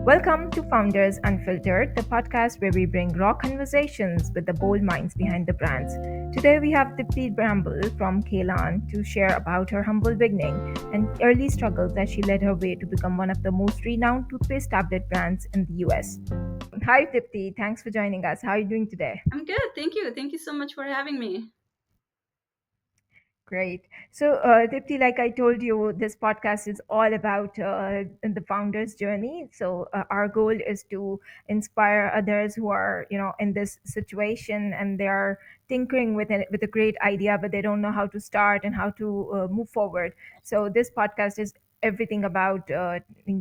Welcome to Founders Unfiltered, the podcast where we bring raw conversations with the bold minds behind the brands. Today we have Deepti Brambl from Kaylaan to share about her humble beginning and early struggles as she led her way to become one of the most renowned toothpaste tablet brands in the US. Hi Deepti, thanks for joining us. How are you doing today? I'm good. Thank you. Thank you so much for having me. Great. So, Dipti, like I told you, this podcast is all about the founder's journey. So, our goal is to inspire others who are, in this situation and they are tinkering with a great idea, but they don't know how to start and how to move forward. So, this podcast is everything about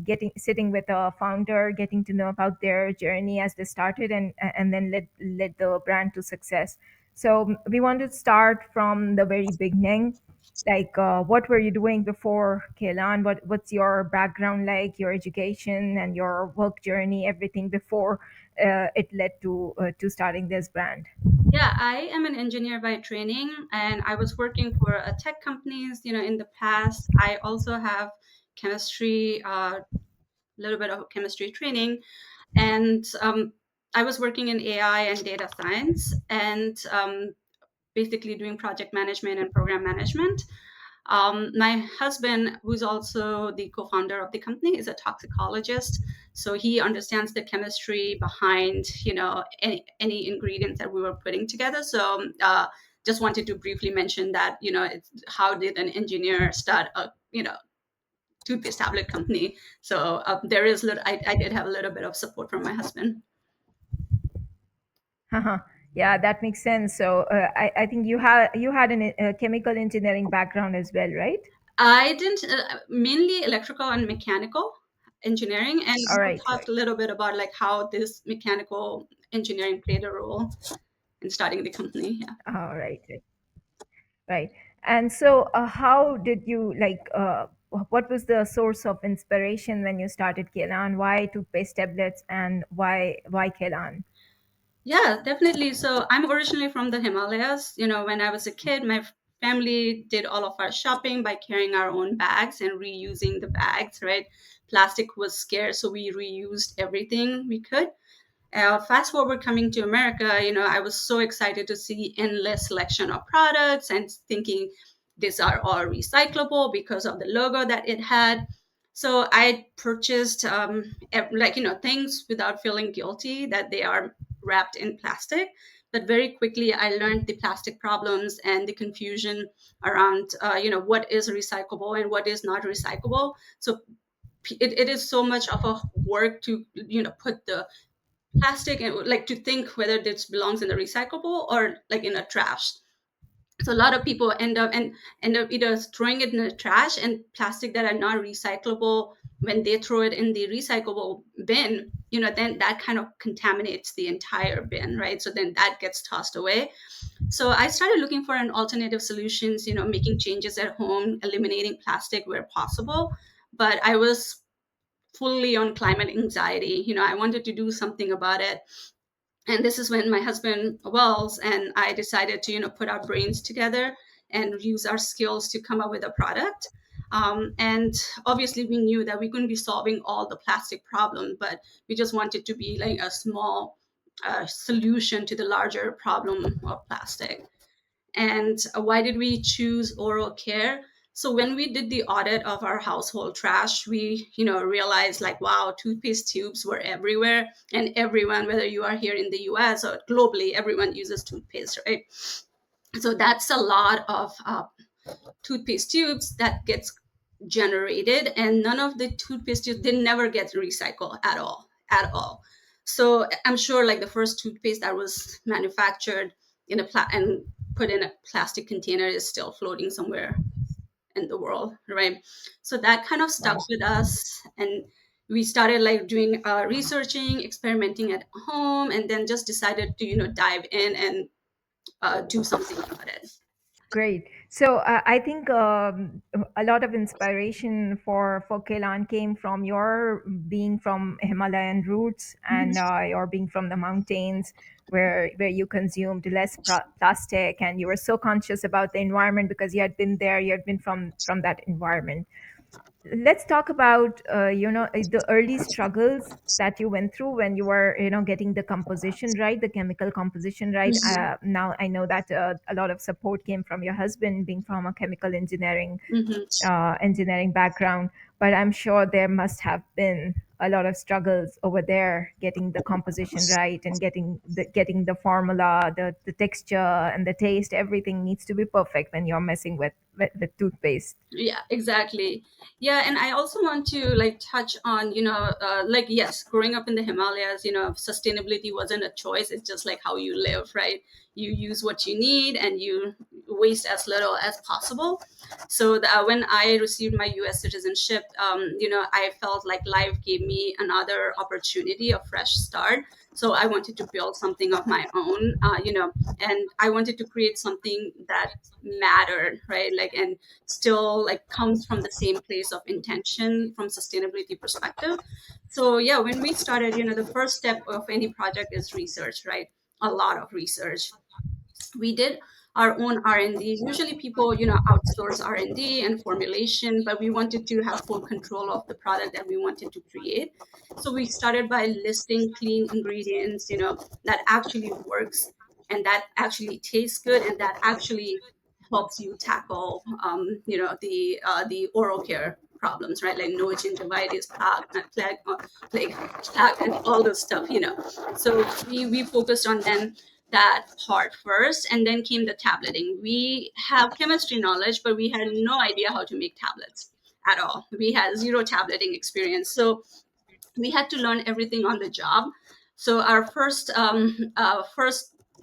getting sitting with a founder, getting to know about their journey as they started, and then led the brand to success. So we want to start from the very beginning. Like, what were you doing before Kaylaan? What's your background like, your education and your work journey, everything before it led to starting this brand? Yeah, I am an engineer by training, and I was working for a tech companies. In the past, I also have chemistry, a little bit of chemistry training, and I was working in AI and data science, and basically doing project management and program management. My husband, who's also the co-founder of the company, is a toxicologist, so he understands the chemistry behind any ingredients that we were putting together. So just wanted to briefly mention that it's how did an engineer start a toothpaste tablet company. So there is I did have a little bit of support from my husband. Haha. Yeah, that makes sense. So I think you had a chemical engineering background as well, right? I didn't mainly electrical and mechanical engineering, and All we'll right, talk right. a little bit about like how this mechanical engineering played a role in starting the company. Yeah. All right, right. Right. And so, how did you like? What was the source of inspiration when you started Kaylaan? Why toothpaste tablets and why Kaylaan? Yeah, definitely. So I'm originally from the Himalayas. When I was a kid, my family did all of our shopping by carrying our own bags and reusing the bags, right? Plastic was scarce, so we reused everything we could. Fast forward coming to America, I was so excited to see endless selection of products and thinking these are all recyclable because of the logo that it had. So I purchased things without feeling guilty that they are wrapped in plastic. But very quickly, I learned the plastic problems and the confusion around, what is recyclable and what is not recyclable. So it is so much of a work to, put the plastic and like to think whether this belongs in the recyclable or like in a trash. So a lot of people end up either throwing it in the trash, and plastic that are not recyclable, when they throw it in the recyclable bin, then that kind of contaminates the entire bin, right? So then that gets tossed away. So I started looking for an alternative solutions, making changes at home, eliminating plastic where possible. But I was fully on climate anxiety. I wanted to do something about it. And this is when my husband Wells and I decided to put our brains together and use our skills to come up with a product. And obviously we knew that we couldn't be solving all the plastic problem, but we just wanted to be like a small solution to the larger problem of plastic. And why did we choose oral care? So when we did the audit of our household trash, we, realized like, wow, toothpaste tubes were everywhere, and everyone, whether you are here in the US or globally, everyone uses toothpaste, right? So that's a lot of toothpaste tubes that gets generated, and none of the toothpaste tubes, they never get recycled at all. So I'm sure like the first toothpaste that was manufactured and put in a plastic container is still floating somewhere in the world, right? So that kind of stuck Wow. with us, and we started like doing researching, experimenting at home, and then just decided to dive in and do something about it. Great. So I think a lot of inspiration for Kailan came from your being from Himalayan roots and your being from the mountains where you consumed less plastic and you were so conscious about the environment because you had been there, you had been from that environment. let's talk about the early struggles that you went through when you were getting the composition right, the chemical composition right. Mhm. Now I know that a lot of support came from your husband, being from a chemical Mhm. engineering background, but I'm sure there must have been a lot of struggles over there getting the composition right and getting the formula, the texture and the taste. Everything needs to be perfect when you're messing with toothpaste. Yeah, exactly. Yeah, and I also want to like touch on, like, yes, growing up in the Himalayas, sustainability wasn't a choice. It's just like how you live, right? You use what you need and you waste as little as possible. So when I received my US citizenship, I felt like life gave me another opportunity, a fresh start. So I wanted to build something of my own, and I wanted to create something that mattered, right? Like, and still like comes from the same place of intention from sustainability perspective. So yeah, when we started, the first step of any project is research, right? A lot of research. We did our own R&D. Usually people, outsource R&D and D and formulation, but we wanted to have full control of the product that we wanted to create. So we started by listing clean ingredients, that actually works and that actually tastes good and that actually helps you tackle, the oral care problems, right? Like no gingivitis, plaque, and all this stuff, So we focused on then that part first, and then came the tableting. We have chemistry knowledge, but we had no idea how to make tablets at all. We had zero tableting experience. So we had to learn everything on the job. So our first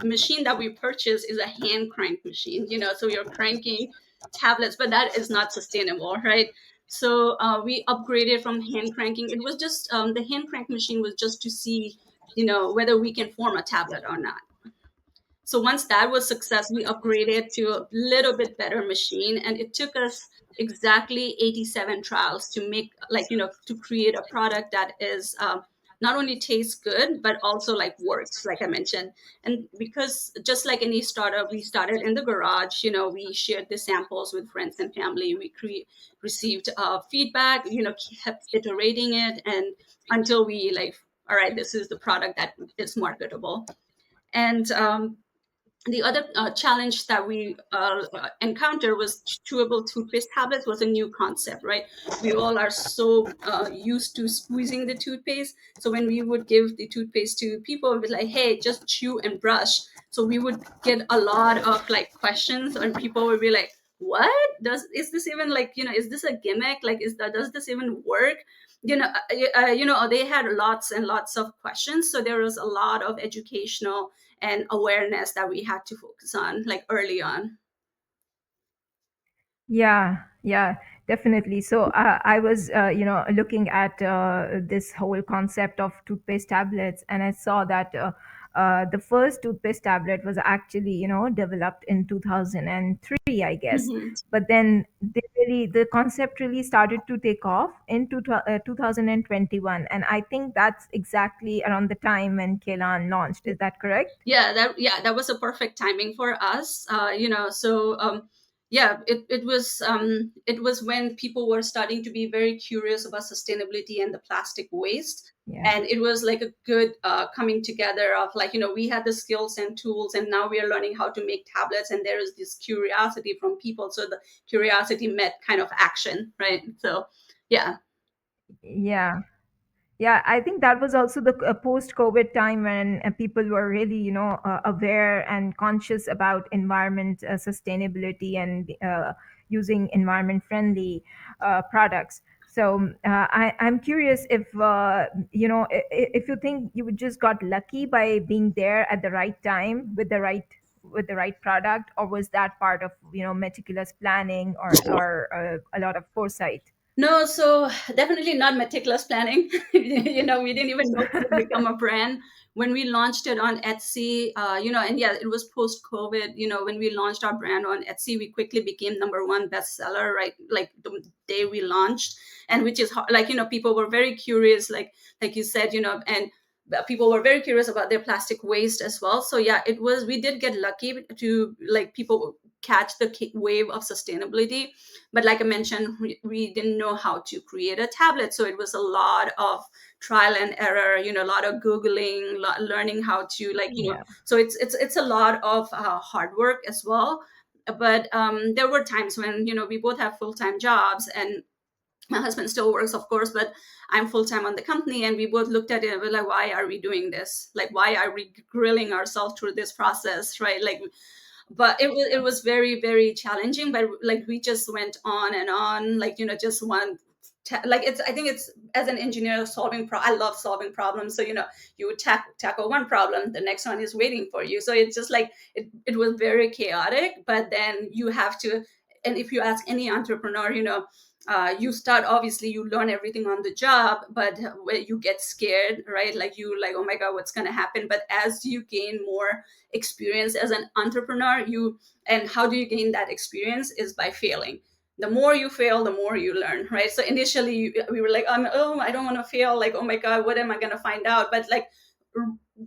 machine that we purchased is a hand crank machine. So you're cranking tablets, but that is not sustainable, right? So we upgraded from hand cranking. It was just the hand crank machine was just to see, whether we can form a tablet or not. So once that was success, we upgraded to a little bit better machine, and it took us exactly 87 trials to make, like, to create a product that is not only tastes good but also like works, like I mentioned. And because just like any startup, we started in the garage. We shared the samples with friends and family. We received feedback. Kept iterating it, and until we like, all right, this is the product that is marketable. And the other challenge that we encountered was chewable toothpaste tablets was a new concept, right? We all are so used to squeezing the toothpaste. So when we would give the toothpaste to people, it was like, hey, just chew and brush. So we would get a lot of like questions, and people would be like, what is this even, like, is this a gimmick, like, does this even work? They had lots and lots of questions. So there was a lot of educational and awareness that we had to focus on, like, early on. Yeah, yeah, definitely. So I was, looking at this whole concept of toothpaste tablets, and I saw that the first toothpaste tablet was actually, developed in 2003, I guess. Mhm. But then the concept really started to take off in 2021, and I think that's exactly around the time when Kaylaan launched. Is that correct? Yeah, that was a perfect timing for us. So yeah, it was when people were starting to be very curious about sustainability and the plastic waste. Yeah. And it was like a good coming together of, like, we had the skills and tools, and now we are learning how to make tablets, and there is this curiosity from people. So the curiosity met kind of action, right? So yeah. Yeah. Yeah, I think that was also the post-COVID time when people were really, aware and conscious about environment sustainability and using environment-friendly products. So I'm curious if if you think you just got lucky by being there at the right time with the right product, or was that part of meticulous planning or a lot of foresight? No, so definitely not meticulous planning. We didn't even know it would become a brand when we launched it on Etsy. And yeah, it was post COVID. When we launched our brand on Etsy, we quickly became number one bestseller, right? Like the day we launched, and which is like, people were very curious, like you said, and people were very curious about their plastic waste as well. So yeah, it was, we did get lucky to like people catch the wave of sustainability. But like I mentioned, we didn't know how to create a tablet, so it was a lot of trial and error, a lot of googling, learning how to, like, Yeah. so it's a lot of hard work as well. But there were times when, we both have full-time jobs, and my husband still works, of course, but I'm full-time on the company, and we both looked at it and we're like, why are we doing this? Like, why are we grilling ourselves through this process, right? Like, but it was very, very challenging. But like, we just went on and on, like, just one like, it's, I think it's, as an engineer, I love solving problems. So, you would tackle one problem, the next one is waiting for you. So it's just like, it was very chaotic. But then you have to, and if you ask any entrepreneur, you start, obviously you learn everything on the job, but where you get scared, right? Like, you like, oh my god, what's going to happen? But as you gain more experience as an entrepreneur, and how do you gain that experience is by failing. The more you fail, the more you learn, right? So initially, we were like, oh, I don't want to fail, like, oh my god, what am I going to find out? But like,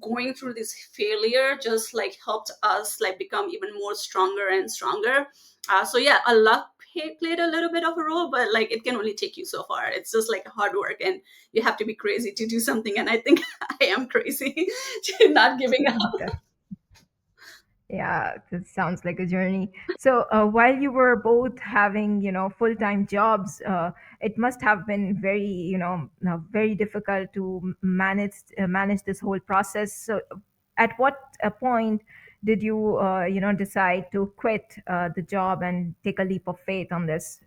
going through this failure just like helped us like become even more stronger and stronger. So yeah, a luck played a little bit of a role, but like, it can only take you so far. It's just like hard work, and you have to be crazy to do something. And I think I am crazy to not giving up. Yeah, it sounds like a journey. So, while you were both having, full-time jobs, it must have been very, very difficult to manage this whole process. So, at what point did you, decide to quit the job and take a leap of faith on this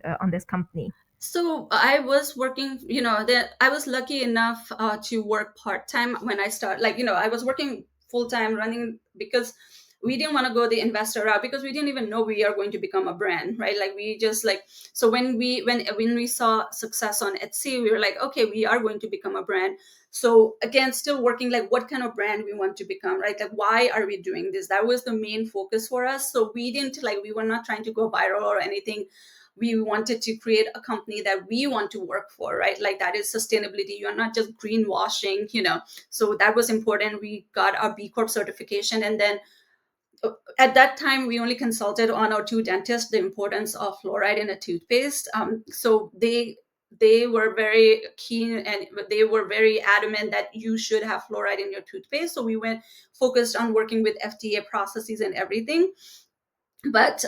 company? So I was working, that I was lucky enough to work part time when I start. Like, I was working full time running, because we didn't want to go the investor route, because we didn't even know we are going to become a brand, right? Like, we just like, so when we saw success on Etsy, we were like, okay, we are going to become a brand. So again, still working, like, what kind of brand we want to become, right? Like, why are we doing this? That was the main focus for us. So we didn't, like, we were not trying to go viral or anything. We wanted to create a company that we want to work for, right? Like, that is sustainability. You're not just greenwashing, so that was important. We got our B Corp certification, and then at that time we only consulted on our two dentists the importance of fluoride in a toothpaste. So they were very keen, and they were very adamant that you should have fluoride in your toothpaste. So we went focused on working with FDA processes and everything. But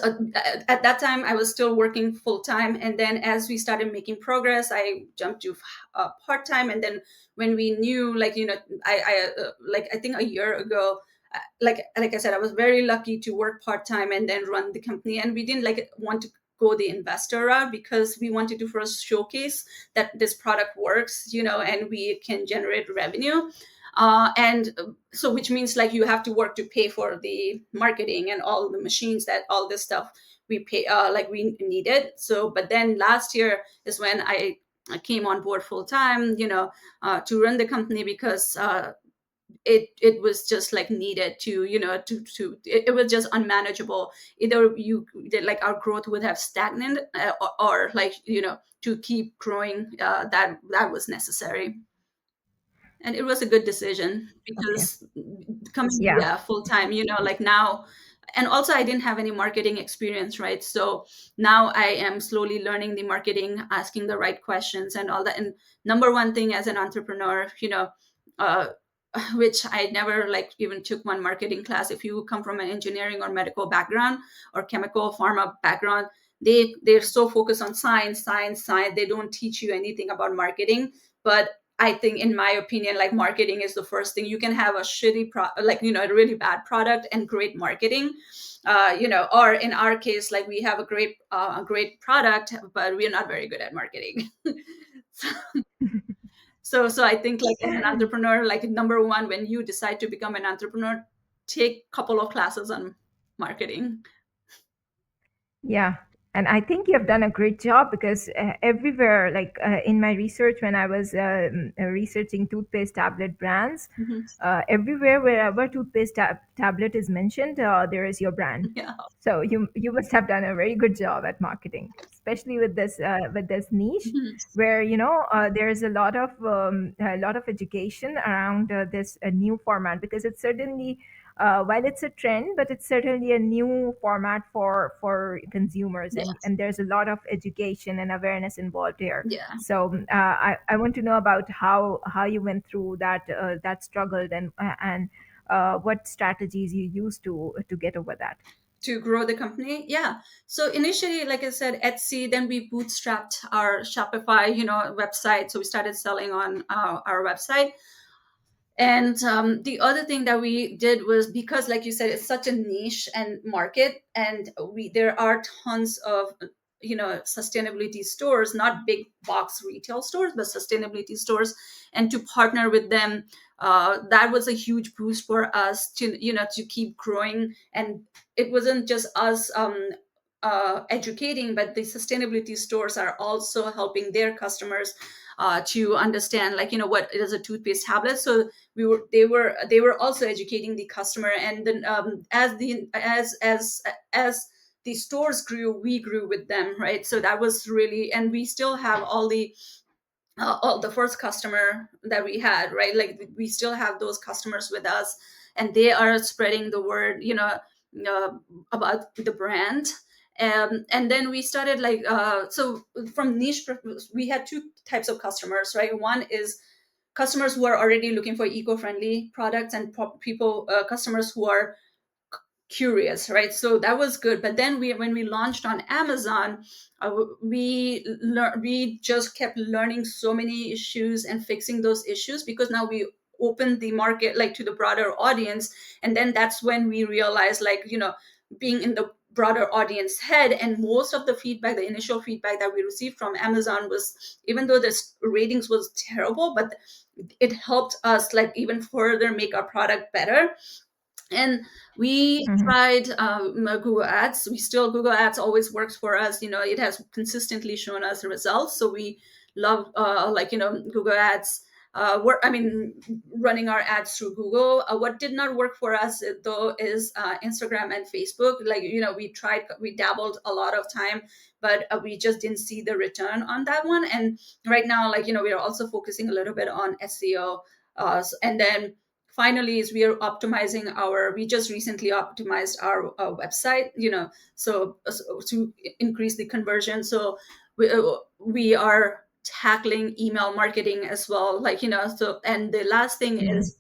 at that time I was still working full time, and then as we started making progress, I jumped to part time. And then when we knew, like, like, I think a year ago, like I said, I was very lucky to work part time and then run the company. And we didn't like want to go the investor route, because we wanted to first showcase that this product works, and we can generate revenue. And so, which means, like, you have to work to pay for the marketing and all the machines, that all this stuff we pay, like, we needed. So but then last year is when I came on board full time, to run the company, because it was just like needed to, it was just unmanageable. Either you did, like, our growth would have stagnant, or like, to keep growing, that was necessary. And it was a good decision, Okay. because coming, Yeah. yeah, full time, like now. And also, I didn't have any marketing experience, right? So now I am slowly learning the marketing, asking the right questions and all that. And number one thing as an entrepreneur, uh, which I never like even took one marketing class. If you come from an engineering or medical background or chemical pharma background, they're so focused on science, science, science. They don't teach you anything about marketing. But I think, in my opinion, like, marketing is the first thing. You can have a like, a really bad product and great marketing, or in our case, like, we have a great product, but we're not very good at marketing. So I think, like, as an entrepreneur, like, number one, when you decide to become an entrepreneur, take a couple of classes on marketing. Yeah. And I think you have done a great job because everywhere, like in my research, when I was researching toothpaste tablet brands, Mhm. everywhere, wherever toothpaste tablet is mentioned, there is your brand. Yeah. So you must have done a very good job at marketing. especially with this niche, Mhm. where there's a lot of education around this new format, because it's certainly, while it's a trend, but it's certainly a new format for consumers, Yeah, and there's a lot of education and awareness involved here. yeah. So I want to know about how you went through that struggle, and what strategies you used to get over that. To grow the company, yeah. So initially, like I said, Etsy, then we bootstrapped our Shopify, website. So we started selling on our website. And the other thing that we did was, because like you said, it's such a niche and market, and we there are tons of sustainability stores, not big box retail stores, but sustainability stores, and to partner with them, that was a huge boost for us to keep growing. And it wasn't just us educating, but the sustainability stores are also helping their customers to understand, like, what it is, a toothpaste tablet. So they were also educating the customer. And then as the stores grew, we grew with them, right? So that was really, and we still have all the first customer that we had, right? Like, we still have those customers with us, and they are spreading the word, uh, about the brand. And then we started, like, so from niche, we had two types of customers, right? One is customers who are already looking for eco-friendly products, and people customers who are curious, right? So that was good. But then when we launched on Amazon, we just kept learning so many issues and fixing those issues, because now we opened the market, like, to the broader audience. And then that's when we realized, like, being in the broader audience head, and most of the feedback, the initial feedback that we received from Amazon was, even though the ratings was terrible, but it helped us, like, even further make our product better. And we Mhm. tried Google Ads. We still, Google Ads always works for us. It has consistently shown us the results. So we love, like, Google Ads. I mean, running our ads through Google. What did not work for us, though, is Instagram and Facebook. Like, we dabbled a lot of time, but we just didn't see the return on that one. And right now, like, we are also focusing a little bit on SEO. And then finally is we just recently optimized our website, so to increase the conversion. So we are tackling email marketing as well, like, so. And the last thing Mhm. is,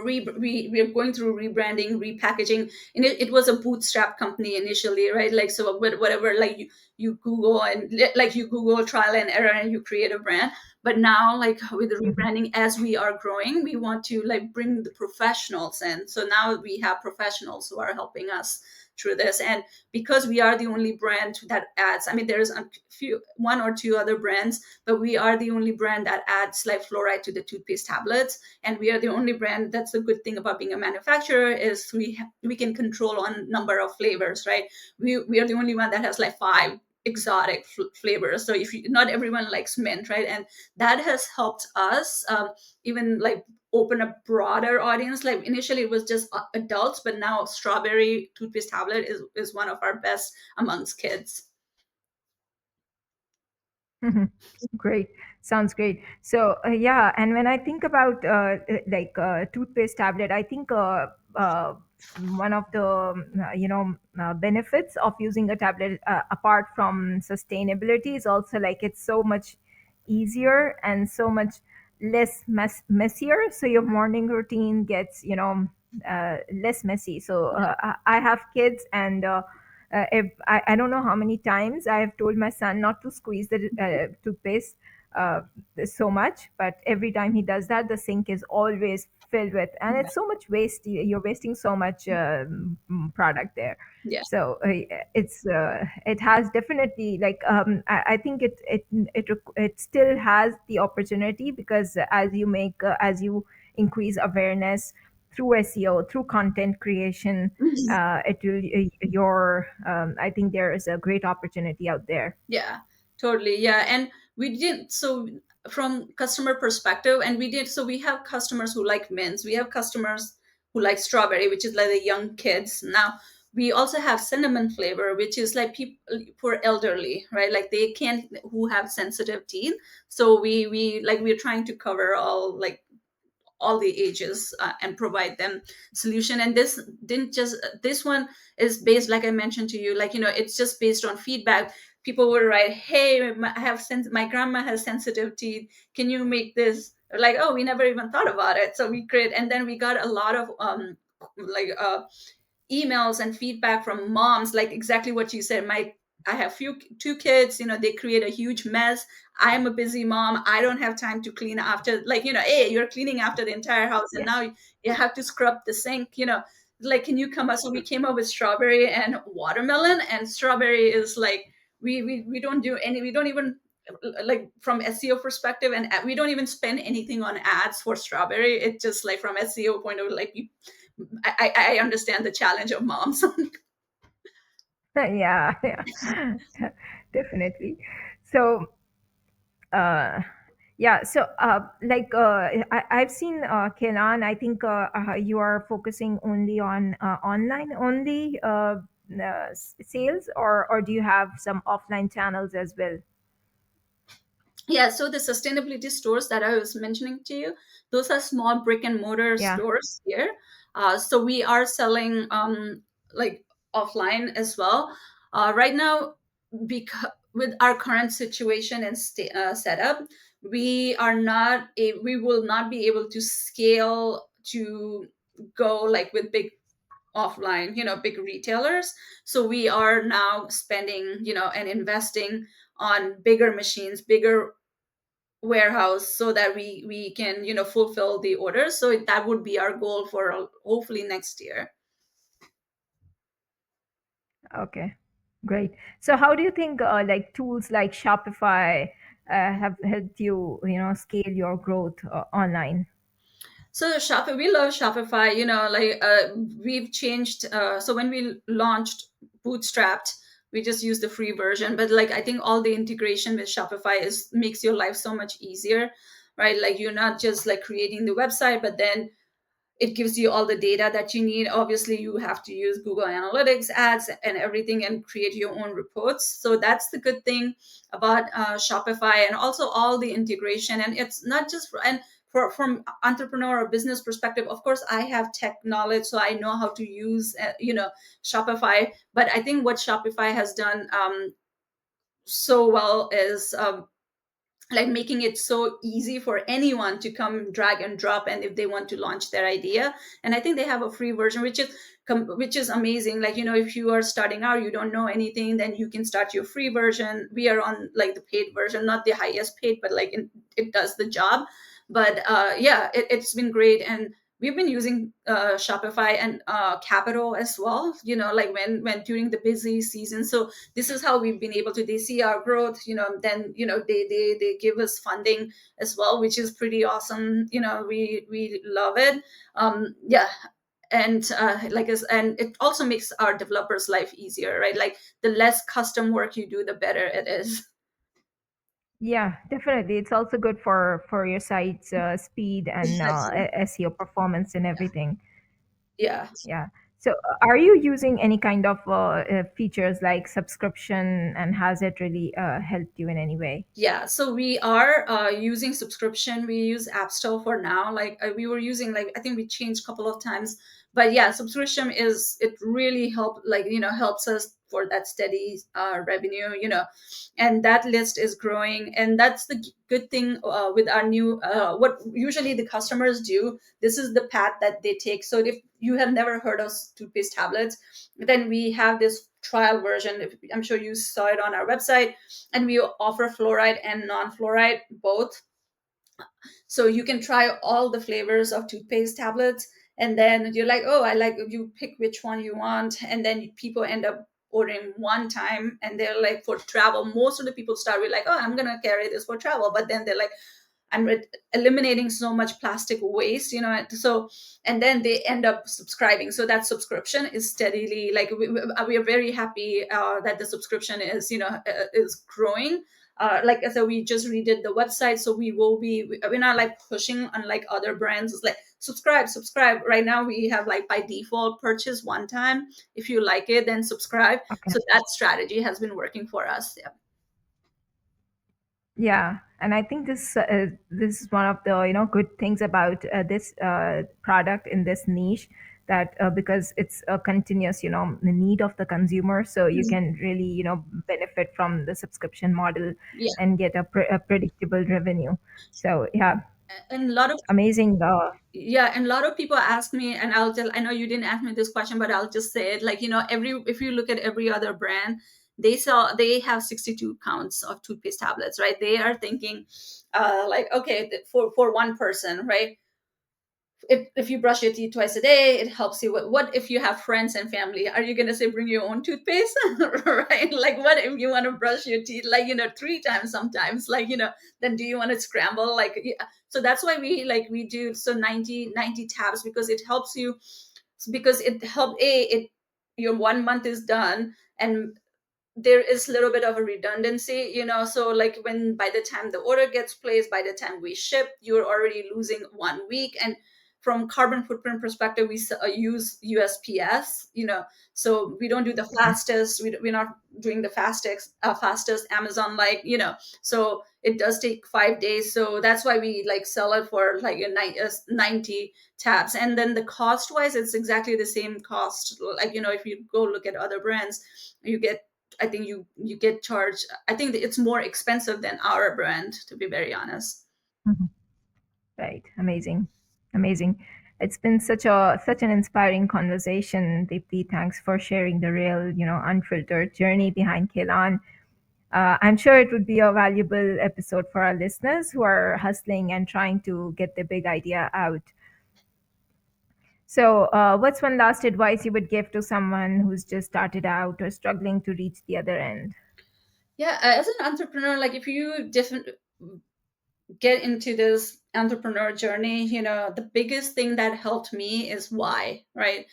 we are going through rebranding, repackaging. And it was a bootstrap company initially, right? Like, so whatever, like, you Google, and like, you Google trial and error, and you create a brand. But now, like, with the Mhm. rebranding, as we are growing, we want to, like, bring the professionals in. So now we have professionals who are helping us through this. And because we are the only brand that adds, I mean, there's a few, one or two other brands, but we are the only brand that adds, like, fluoride to the toothpaste tablets. And we are the only brand. That's the good thing about being a manufacturer, is we can control on number of flavors, right? We are the only one that has, like, five exotic flavors. So if not everyone likes mint, right? And that has helped us, even, like, open a broader audience. Like, initially it was just adults, but now strawberry toothpaste tablet is one of our best amongst kids. Mhm. Great. Sounds great. So, yeah, and when I think about toothpaste tablet, I think one of the benefits of using a tablet, apart from sustainability, is also like it's so much easier and so much less messier. So your morning routine gets less messy. So I have kids, and if I don't know how many times I have told my son not to squeeze the toothpaste uh, so much, but every time he does that, the sink is always filled with, and Yeah. it's so much waste. You're wasting so much product there. Yeah. So it has definitely, like, I think it still has the opportunity, because as you increase awareness through SEO, through content creation, it will your I think there is a great opportunity out there. Yeah, totally. Yeah. And we did so from customer perspective, and we have customers who like mints. We have customers who like strawberry, which is like the young kids. Now, We also have cinnamon flavor, which is like people for elderly, right? Like they can't, who have sensitive teeth. So we like we're trying to cover all the ages, and provide them solution. And this didn't just this one is based, like I mentioned to you, like, it's just based on feedback. People would write, hey, my grandma has sensitive teeth, can you make this? Like, oh, we never even thought about it. So we create, and then we got a lot of like emails and feedback from moms, like exactly what you said. I have two kids, they create a huge mess. I am a busy mom, I don't have time to clean after, like, hey, you're cleaning after the entire house, and Yeah. now you have to scrub the sink, like, can you come up? So we came up with strawberry and watermelon. And strawberry is like, we don't do any, we don't even, like, from SEO perspective, and we don't even spend anything on ads for strawberry. It's just like, from SEO point of view, like, I understand the challenge of moms. Yeah, yeah. Definitely. So, uh, yeah, so I've seen Kaylaan. I think you are focusing only on online only sales, or do you have some offline channels as well? Yeah, so the sustainability stores that I was mentioning to you, those are small brick and mortar Yeah, stores here. So we are selling, like, offline as well. Right now, because with our current situation and setup, we will not be able to scale to go like with big offline, big retailers. So we are now spending, and investing on bigger machines, bigger warehouse, so that we can, fulfill the orders. So that would be our goal for, hopefully, next year. okay, great. So how do you think like tools like Shopify have helped you, scale your growth online? So Shopify, we love Shopify. Like, we've changed. So when we launched Bootstrapped, we just used the free version. But like, I think all the integration with Shopify is makes your life so much easier, right? Like, you're not just like creating the website, but then it gives you all the data that you need. Obviously, you have to use Google Analytics, ads, and everything, and create your own reports. So that's the good thing about Shopify, and also all the integration. And it's not just from entrepreneur or business perspective. Of course, I have tech knowledge, so I know how to use Shopify. But I think what Shopify has done so well is, like, making it so easy for anyone to come drag and drop, and if they want to launch their idea. And I think they have a free version, which is amazing. Like, if you are starting out, you don't know anything, then you can start your free version. We are on like the paid version, not the highest paid, but like, it does the job. But yeah, it's been great. And we've been using Shopify and Capital as well, like, when during the busy season. So this is how we've been able to, they see our growth, then, they give us funding as well, which is pretty awesome. We love it. Yeah. And and it also makes our developers life easier, right? Like, the less custom work you do, the better it is. Yeah, definitely. It's also good for your site's speed and Exactly. SEO performance and everything. Yeah. Yeah. So, are you using any kind of features like subscription, and has it really helped you in any way? Yeah, so we are using subscription. We use App Store for now. Like, we were using, like, I think we changed a couple of times, but yeah, subscription is, it really helps us for that steady revenue. And that list is growing, and that's the good thing with our new. What usually the customers do, this is the path that they take. So if you have never heard of toothpaste tablets, then we have this trial version. I'm sure you saw it on our website, and we offer fluoride and non-fluoride both, so you can try all the flavors of toothpaste tablets. And then you're like, oh, I like, you pick which one you want, and then people end up ordering one time, and they're like, for travel, most of the people start with like, oh, I'm gonna carry this for travel, but then they're like, I'm eliminating so much plastic waste, so, and then they end up subscribing. So that subscription is steadily, like, we are very happy that the subscription is, is growing. like I said, we just redid the website, so we're not like pushing unlike other brands. It's like subscribe. Right now we have like by default purchase one time. If you like it, then subscribe. Okay. So that strategy has been working for us. Yeah. Yeah, and I think this is one of the good things about this product in this niche, that because it's a continuous the need of the consumer, so you Mm. can really benefit from the subscription model Yeah. and get a predictable revenue. So yeah, And a lot of amazing. yeah, and a lot of people ask me, and I know you didn't ask me this question, but I'll just say it, like, every if you look at every other brand, they have 62 counts of toothpaste tablets, right? They are thinking like, okay, for one person, right? If you brush your teeth twice a day, it helps you. What if you have friends and family? Are you going to say bring your own toothpaste? Right? Like, what if you want to brush your teeth, like, three times sometimes? Like, then do you want to scramble? Like, yeah. So that's why we do so 90 tabs, because it helps you, because it help a it your 1 month is done, and there is a little bit of a redundancy, so like when by the time the order gets placed, by the time we ship, you're already losing 1 week. And from carbon footprint perspective, we use USPS, so we don't do the fastest, we're not doing the fastest Amazon, like, so it does take 5 days. So that's why we like sell it for like 90 tabs. And then the cost wise, it's exactly the same cost. Like, if you go look at other brands, you get, I think you get charged. I think that it's more expensive than our brand, to be very honest. Mhm. Right, amazing, amazing. It's been such an inspiring conversation, Deepti. Thanks for sharing the real, unfiltered journey behind Kaylaan. I'm sure it would be a valuable episode for our listeners who are hustling and trying to get the big idea out. So, what's one last advice you would give to someone who's just started out or struggling to reach the other end? Yeah, as an entrepreneur, like if you different get into this entrepreneur journey, the biggest thing that helped me is why, right?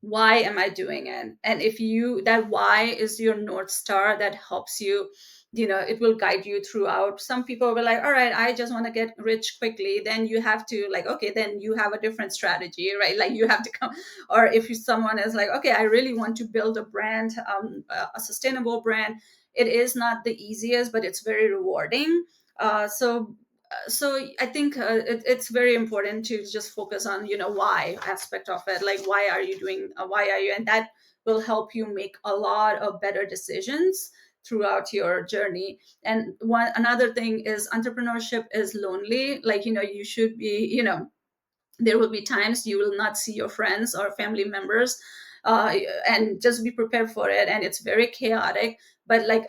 Why am I doing it? And if you, that why is your North Star that helps you, it will guide you throughout. Some people will like, all right, I just want to get rich quickly. Then you have to like, okay, then you have a different strategy, right? Like you have to come, or if someone is like, okay, I really want to build a brand, a sustainable brand. It is not the easiest, but it's very rewarding. So I think it's very important to just focus on why aspect of it, like why are you doing, why are you, and that will help you make a lot of better decisions throughout your journey. And one another thing is entrepreneurship is lonely. Like, you should be, there will be times you will not see your friends or family members, uh, and just be prepared for it. And it's very chaotic, but like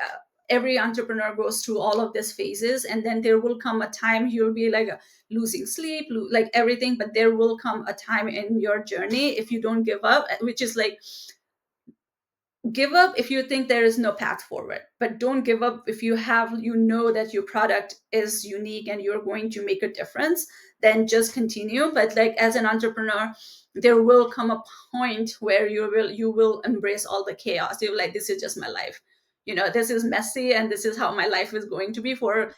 every entrepreneur goes through all of these phases, and then there will come a time you'll be like losing sleep, like everything. But there will come a time in your journey, if you don't give up, which is like, give up if you think there is no path forward, but don't give up if you know that your product is unique and you're going to make a difference. Then just continue. But like as an entrepreneur, there will come a point where you will embrace all the chaos. You're like, this is just my life, this is messy, and this is how my life is going to be for a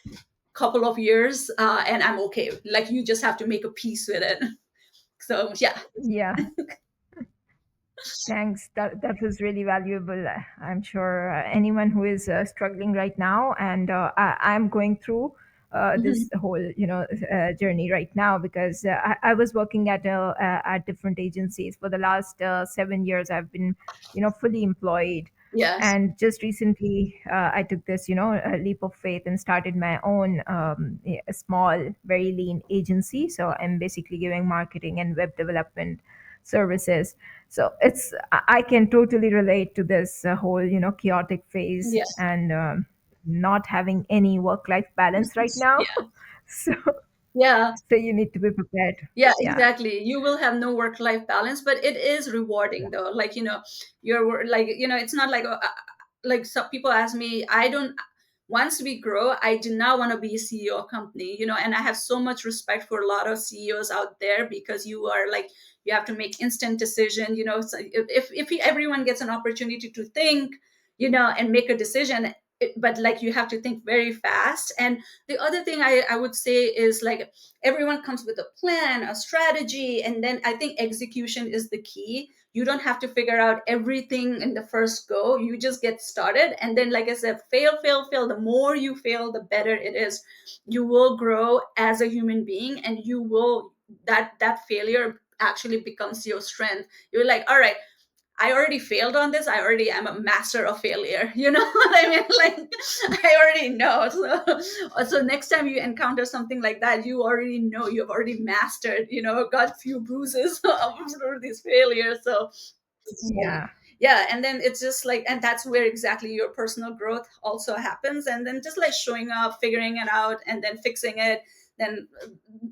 couple of years, and I'm okay. Like, you just have to make a peace with it. So yeah. Yeah, thanks. That was really valuable. I'm sure anyone who is struggling right now, and I'm going through this Mhm. whole journey right now, because I was working at different agencies for the last 7 years. I've been fully employed, Yes. and just recently I took this a leap of faith and started my own a small, very lean agency. So I'm basically giving marketing and web development services. So I can totally relate to this whole chaotic phase, Yes. and not having any work life balance right now. Yeah. so Yeah. so you need to be prepared. Yeah, Yeah. exactly. You will have no work life balance, but it is rewarding though. Like, like, it's not like, like some people ask me, I don't, once we grow, I do not want to be a CEO of company, and I have so much respect for a lot of CEOs out there, because you are like, you have to make instant decision, so if everyone gets an opportunity to think, and make a decision, but like you have to think very fast. And the other thing I would say is like everyone comes with a plan, a strategy, and then I think execution is the key. You don't have to figure out everything in the first go. You just get started, and then like I said, fail, fail, fail. The more you fail, the better it is. You will grow as a human being, and you will, that failure actually becomes your strength. You're like, all right, I already failed on this. I already am a master of failure. You know what I mean? Like, I already know. So next time you encounter something like that, you already know, you've already mastered, got few bruises through these failures. So yeah. Yeah. Yeah, and then it's just like, and that's where exactly your personal growth also happens. And then just like showing up, figuring it out, and then fixing it. Then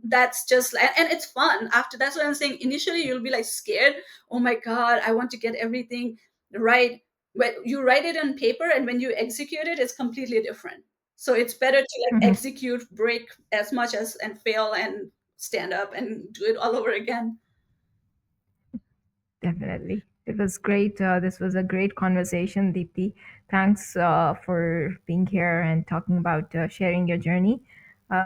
that's just, and it's fun after. That's what I'm saying. Initially you'll be like scared. Oh my god, I want to get everything right. But you write it on paper, and when you execute it, it's completely different. So it's better to like Mhm. execute, break as much as, and fail, and stand up and do it all over again. Definitely. It was great. This was a great conversation, Deepti. Thanks for being here and talking about sharing your journey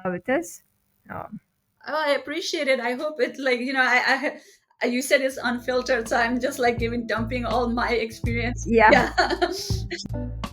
with us. Um, Oh, I appreciate it. I hope it, like, you said it's unfiltered, so I'm just like giving, dumping all my experience. yeah. Yeah.